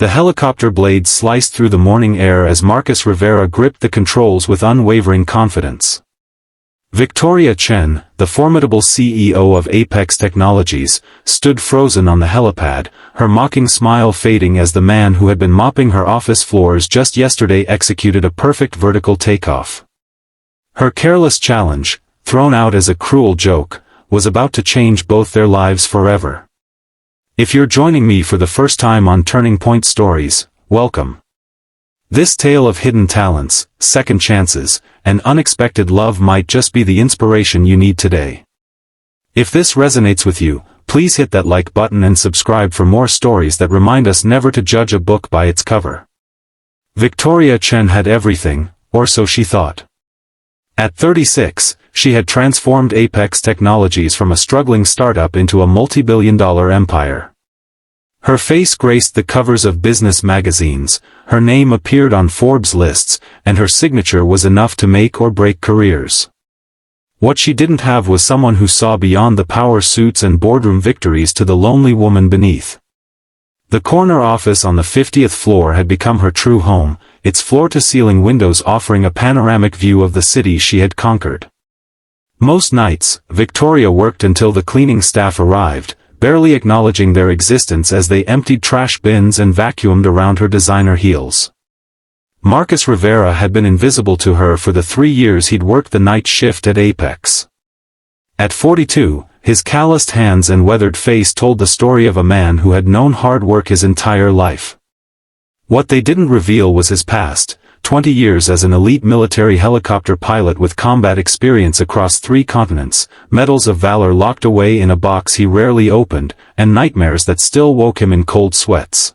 The helicopter blade sliced through the morning air as Marcus Rivera gripped the controls with unwavering confidence. Victoria Chen, the formidable CEO of Apex Technologies, stood frozen on the helipad, her mocking smile fading as the man who had been mopping her office floors just yesterday executed a perfect vertical takeoff. Her careless challenge, thrown out as a cruel joke, was about to change both their lives forever. If you're joining me for the first time on Turning Point Stories, welcome. This tale of hidden talents, second chances, and unexpected love might just be the inspiration you need today. If this resonates with you, please hit that like button and subscribe for more stories that remind us never to judge a book by its cover. Victoria Chen had everything, or so she thought. At 36, she had transformed Apex Technologies from a struggling startup into a multi-billion-dollar empire. Her face graced the covers of business magazines, her name appeared on Forbes lists, and her signature was enough to make or break careers. What she didn't have was someone who saw beyond the power suits and boardroom victories to the lonely woman beneath. The corner office on the 50th floor had become her true home, its floor-to-ceiling windows offering a panoramic view of the city she had conquered. Most nights, Victoria worked until the cleaning staff arrived, barely acknowledging their existence as they emptied trash bins and vacuumed around her designer heels. Marcus Rivera had been invisible to her for the 3 years he'd worked the night shift at Apex. At 42, his calloused hands and weathered face told the story of a man who had known hard work his entire life. What they didn't reveal was his past, 20 years as an elite military helicopter pilot with combat experience across 3 continents, medals of valor locked away in a box he rarely opened, and nightmares that still woke him in cold sweats.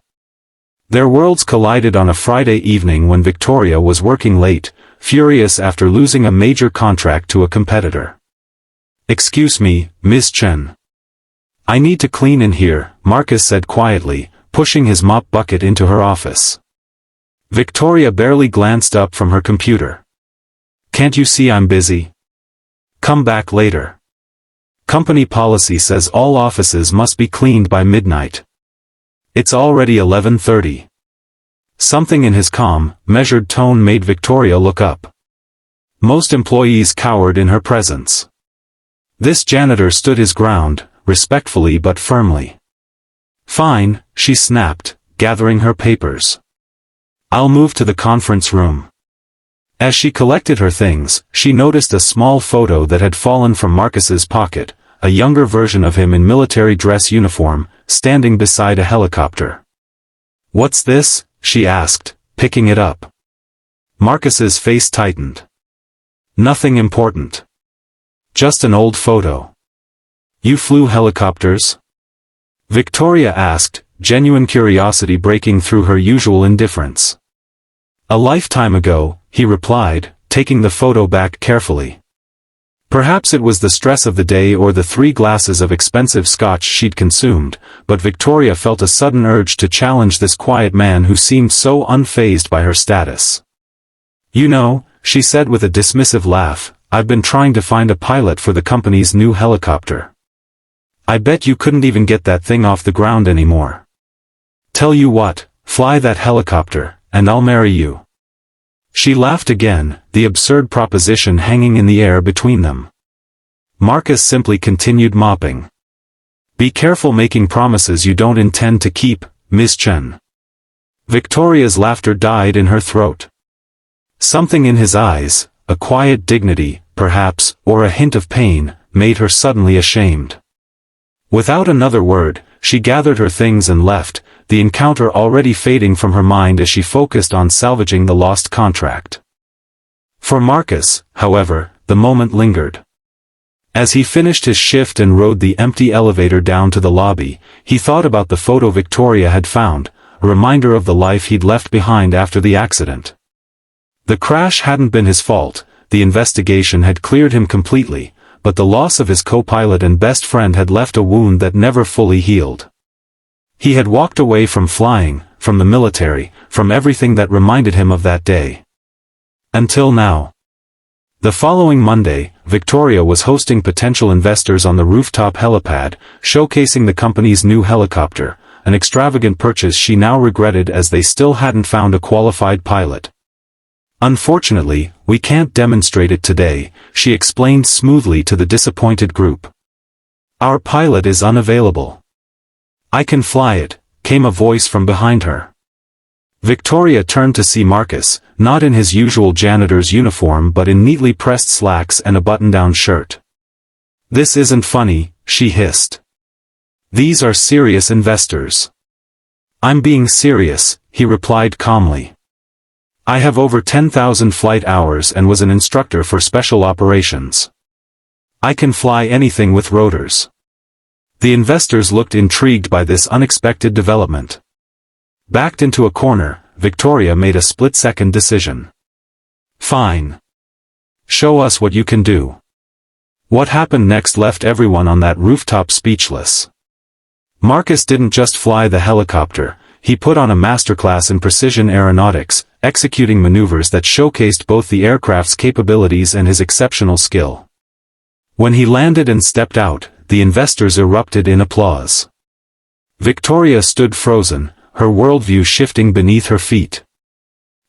Their worlds collided on a Friday evening when Victoria was working late, furious after losing a major contract to a competitor. "Excuse me, Ms. Chen. I need to clean in here," Marcus said quietly, pushing his mop bucket into her office. Victoria barely glanced up from her computer. "Can't you see I'm busy? Come back later. Company policy says all offices must be cleaned by midnight. It's already 11:30. Something in his calm, measured tone made Victoria look up. Most employees cowered in her presence. This janitor stood his ground, respectfully but firmly. "Fine," she snapped, gathering her papers. "I'll move to the conference room." As she collected her things, she noticed a small photo that had fallen from Marcus's pocket, a younger version of him in military dress uniform, standing beside a helicopter. "What's this?" she asked, picking it up. Marcus's face tightened. "Nothing important. Just an old photo." "You flew helicopters?" Victoria asked, genuine curiosity breaking through her usual indifference. "A lifetime ago," he replied, taking the photo back carefully. Perhaps it was the stress of the day or the 3 glasses of expensive scotch she'd consumed, but Victoria felt a sudden urge to challenge this quiet man who seemed so unfazed by her status. "You know," she said with a dismissive laugh, "I've been trying to find a pilot for the company's new helicopter. I bet you couldn't even get that thing off the ground anymore. Tell you what, fly that helicopter, and I'll marry you." She laughed again, the absurd proposition hanging in the air between them. Marcus simply continued mopping. "Be careful making promises you don't intend to keep, Ms. Chen." Victoria's laughter died in her throat. Something in his eyes, a quiet dignity, perhaps, or a hint of pain, made her suddenly ashamed. Without another word, she gathered her things and left, the encounter already fading from her mind as she focused on salvaging the lost contract. For Marcus, however, the moment lingered. As he finished his shift and rode the empty elevator down to the lobby, he thought about the photo Victoria had found, a reminder of the life he'd left behind after the accident. The crash hadn't been his fault, the investigation had cleared him completely, but the loss of his co-pilot and best friend had left a wound that never fully healed. He had walked away from flying, from the military, from everything that reminded him of that day. Until now. The following Monday, Victoria was hosting potential investors on the rooftop helipad, showcasing the company's new helicopter, an extravagant purchase she now regretted as they still hadn't found a qualified pilot. "Unfortunately, we can't demonstrate it today," she explained smoothly to the disappointed group. "Our pilot is unavailable." "I can fly it," came a voice from behind her. Victoria turned to see Marcus, not in his usual janitor's uniform but in neatly pressed slacks and a button-down shirt. "This isn't funny," she hissed. "These are serious investors." "I'm being serious," he replied calmly. "I have over 10,000 flight hours and was an instructor for special operations. I can fly anything with rotors." The investors looked intrigued by this unexpected development. Backed into a corner, Victoria made a split-second decision. "Fine. Show us what you can do." What happened next left everyone on that rooftop speechless. Marcus didn't just fly the helicopter, he put on a masterclass in precision aeronautics, executing maneuvers that showcased both the aircraft's capabilities and his exceptional skill. When he landed and stepped out, the investors erupted in applause. Victoria stood frozen, her worldview shifting beneath her feet.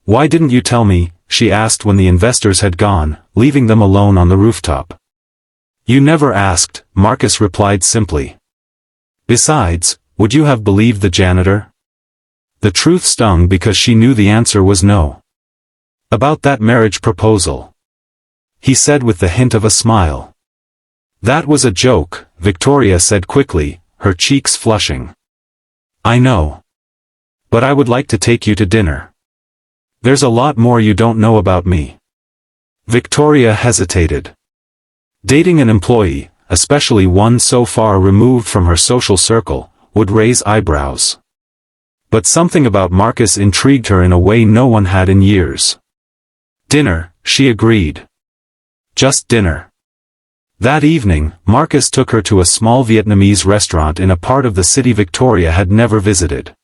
"Why didn't you tell me?" she asked when the investors had gone, leaving them alone on the rooftop. "You never asked," Marcus replied simply. "Besides, would you have believed the janitor?" The truth stung because she knew the answer was no. "About that marriage proposal," he said with the hint of a smile. "That was a joke," Victoria said quickly, her cheeks flushing. "I know. But I would like to take you to dinner. There's a lot more you don't know about me." Victoria hesitated. Dating an employee, especially one so far removed from her social circle, would raise eyebrows. But something about Marcus intrigued her in a way no one had in years. "Dinner," she agreed. "Just dinner." That evening, Marcus took her to a small Vietnamese restaurant in a part of the city Victoria had never visited.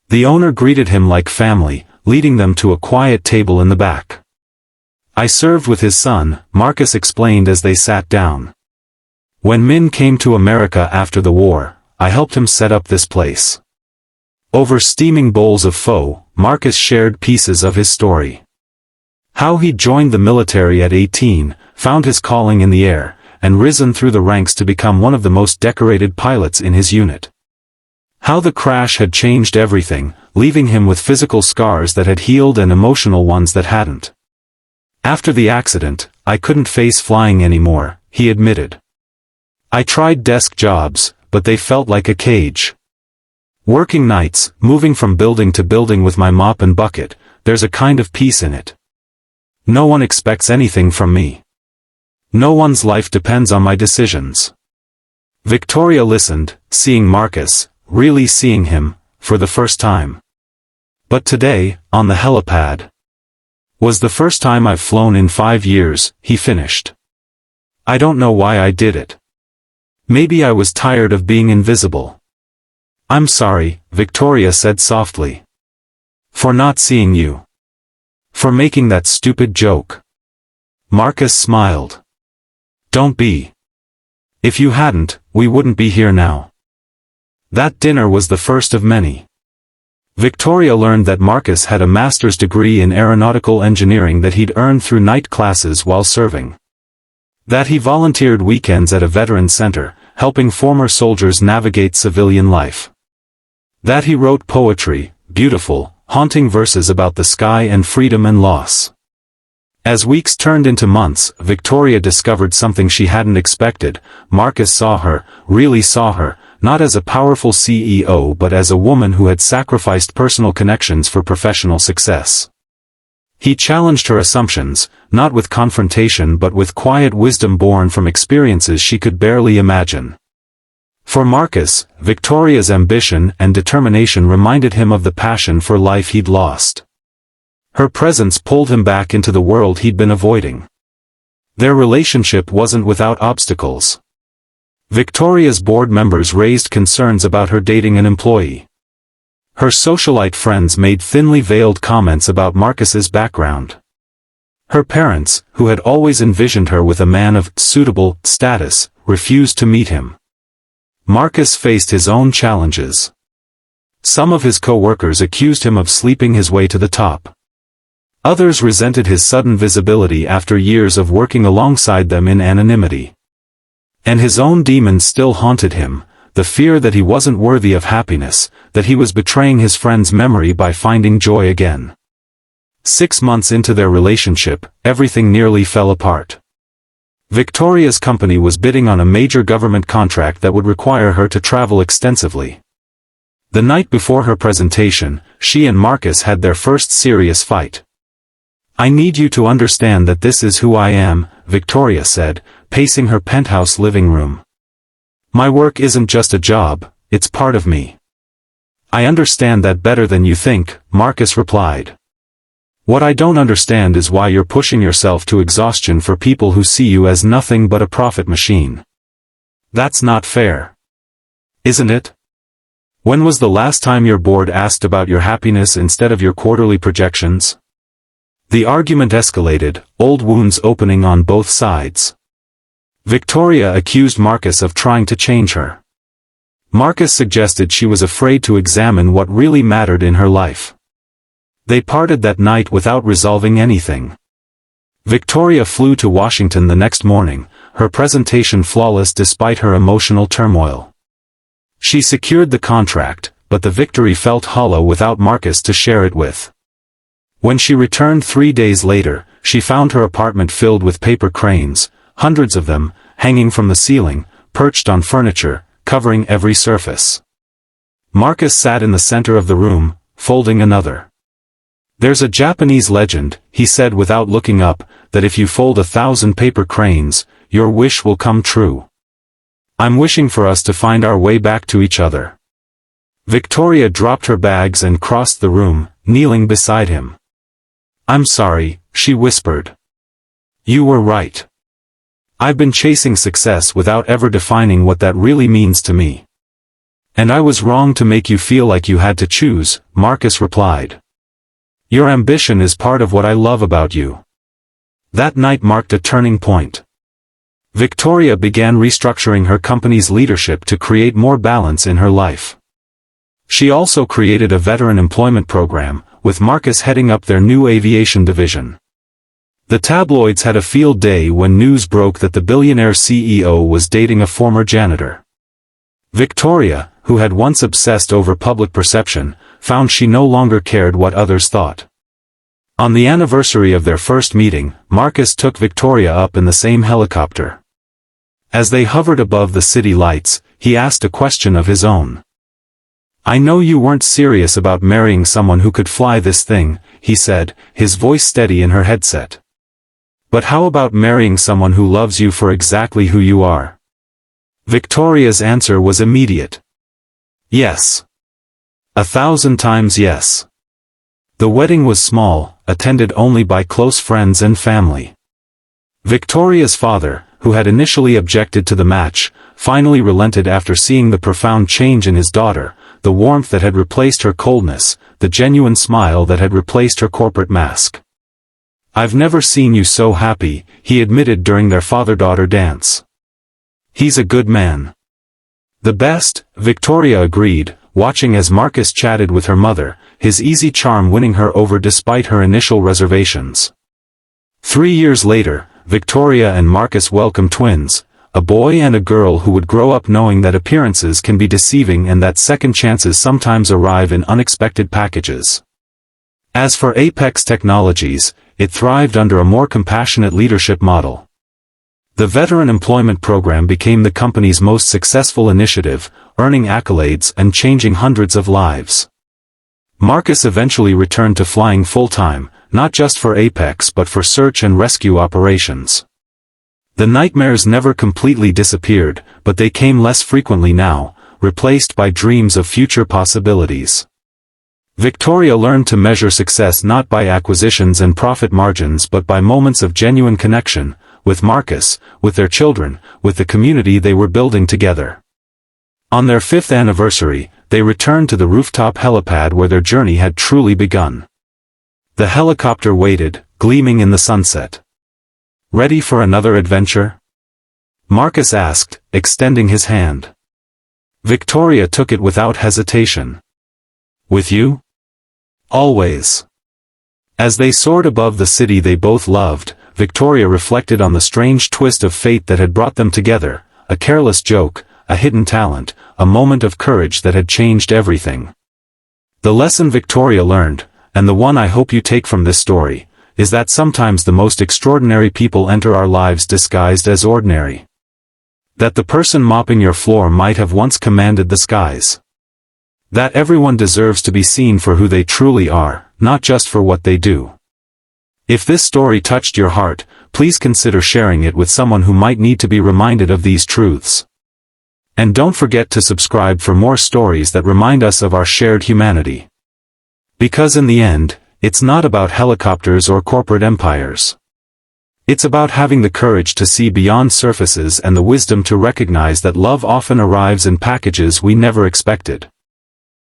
The owner greeted him like family, leading them to a quiet table in the back. "I served with his son," Marcus explained as they sat down. "When Min came to America after the war, I helped him set up this place." Over steaming bowls of pho, Marcus shared pieces of his story. How he joined the military at 18, found his calling in the air, and risen through the ranks to become one of the most decorated pilots in his unit. How the crash had changed everything, leaving him with physical scars that had healed and emotional ones that hadn't. "After the accident, I couldn't face flying anymore," he admitted. "I tried desk jobs, but they felt like a cage. Working nights, moving from building to building with my mop and bucket, there's a kind of peace in it. No one expects anything from me. No one's life depends on my decisions." Victoria listened, seeing Marcus, really seeing him, for the first time. "But today, on the helipad, was the first time I've flown in 5 years," he finished. "I don't know why I did it. Maybe I was tired of being invisible." "I'm sorry," Victoria said softly. "For not seeing you. For making that stupid joke." Marcus smiled. "Don't be. If you hadn't, we wouldn't be here now." That dinner was the first of many. Victoria learned that Marcus had a master's degree in aeronautical engineering that he'd earned through night classes while serving. That he volunteered weekends at a veteran center, helping former soldiers navigate civilian life. That he wrote poetry, beautiful, haunting verses about the sky and freedom and loss. As weeks turned into months, Victoria discovered something she hadn't expected. Marcus saw her, really saw her, not as a powerful CEO but as a woman who had sacrificed personal connections for professional success. He challenged her assumptions, not with confrontation but with quiet wisdom born from experiences she could barely imagine. For Marcus, Victoria's ambition and determination reminded him of the passion for life he'd lost. Her presence pulled him back into the world he'd been avoiding. Their relationship wasn't without obstacles. Victoria's board members raised concerns about her dating an employee. Her socialite friends made thinly veiled comments about Marcus's background. Her parents, who had always envisioned her with a man of suitable status, refused to meet him. Marcus faced his own challenges. Some of his co-workers accused him of sleeping his way to the top. Others resented his sudden visibility after years of working alongside them in anonymity. And his own demons still haunted him, the fear that he wasn't worthy of happiness, that he was betraying his friend's memory by finding joy again. 6 months into their relationship, everything nearly fell apart. Victoria's company was bidding on a major government contract that would require her to travel extensively. The night before her presentation, she and Marcus had their first serious fight. "I need you to understand that this is who I am," Victoria said, pacing her penthouse living room. "My work isn't just a job, it's part of me." "I understand that better than you think," Marcus replied. "What I don't understand is why you're pushing yourself to exhaustion for people who see you as nothing but a profit machine. That's not fair. Isn't it? When was the last time your board asked about your happiness instead of your quarterly projections?" The argument escalated, old wounds opening on both sides. Victoria accused Marcus of trying to change her. Marcus suggested she was afraid to examine what really mattered in her life. They parted that night without resolving anything. Victoria flew to Washington the next morning, her presentation flawless despite her emotional turmoil. She secured the contract, but the victory felt hollow without Marcus to share it with. When she returned 3 days later, she found her apartment filled with paper cranes, hundreds of them, hanging from the ceiling, perched on furniture, covering every surface. Marcus sat in the center of the room, folding another. "There's a Japanese legend," he said without looking up, "that if you fold 1,000 paper cranes, your wish will come true. I'm wishing for us to find our way back to each other." Victoria dropped her bags and crossed the room, kneeling beside him. "I'm sorry," she whispered. "You were right. I've been chasing success without ever defining what that really means to me. And I was wrong to make you feel like you had to choose," Marcus replied. "Your ambition is part of what I love about you." That night marked a turning point. Victoria began restructuring her company's leadership to create more balance in her life. She also created a veteran employment program, with Marcus heading up their new aviation division. The tabloids had a field day when news broke that the billionaire CEO was dating a former janitor. Victoria, who had once obsessed over public perception, found she no longer cared what others thought. On the anniversary of their first meeting, Marcus took Victoria up in the same helicopter. As they hovered above the city lights, he asked a question of his own. "I know you weren't serious about marrying someone who could fly this thing," he said, his voice steady in her headset. "But how about marrying someone who loves you for exactly who you are?" Victoria's answer was immediate. "Yes. 1,000 times yes." The wedding was small, attended only by close friends and family. Victoria's father, who had initially objected to the match, finally relented after seeing the profound change in his daughter, the warmth that had replaced her coldness, the genuine smile that had replaced her corporate mask. "I've never seen you so happy," he admitted during their father-daughter dance. "He's a good man." "The best," Victoria agreed, watching as Marcus chatted with her mother, his easy charm winning her over despite her initial reservations. 3 years later, Victoria and Marcus welcomed twins, a boy and a girl who would grow up knowing that appearances can be deceiving and that second chances sometimes arrive in unexpected packages. As for Apex Technologies, it thrived under a more compassionate leadership model. The Veteran Employment Program became the company's most successful initiative, earning accolades and changing hundreds of lives. Marcus eventually returned to flying full-time, not just for Apex but for search and rescue operations. The nightmares never completely disappeared, but they came less frequently now, replaced by dreams of future possibilities. Victoria learned to measure success not by acquisitions and profit margins but by moments of genuine connection, with Marcus, with their children, with the community they were building together. On their 5th anniversary, they returned to the rooftop helipad where their journey had truly begun. The helicopter waited, gleaming in the sunset. "Ready for another adventure?" Marcus asked, extending his hand. Victoria took it without hesitation. With you? Always. As they soared above the city they both loved, Victoria reflected on the strange twist of fate that had brought them together, a careless joke, a hidden talent, a moment of courage that had changed everything. The lesson Victoria learned, and the one I hope you take from this story, is that sometimes the most extraordinary people enter our lives disguised as ordinary. That the person mopping your floor might have once commanded the skies. That everyone deserves to be seen for who they truly are, not just for what they do. If this story touched your heart, please consider sharing it with someone who might need to be reminded of these truths. And don't forget to subscribe for more stories that remind us of our shared humanity. Because in the end, it's not about helicopters or corporate empires. It's about having the courage to see beyond surfaces and the wisdom to recognize that love often arrives in packages we never expected.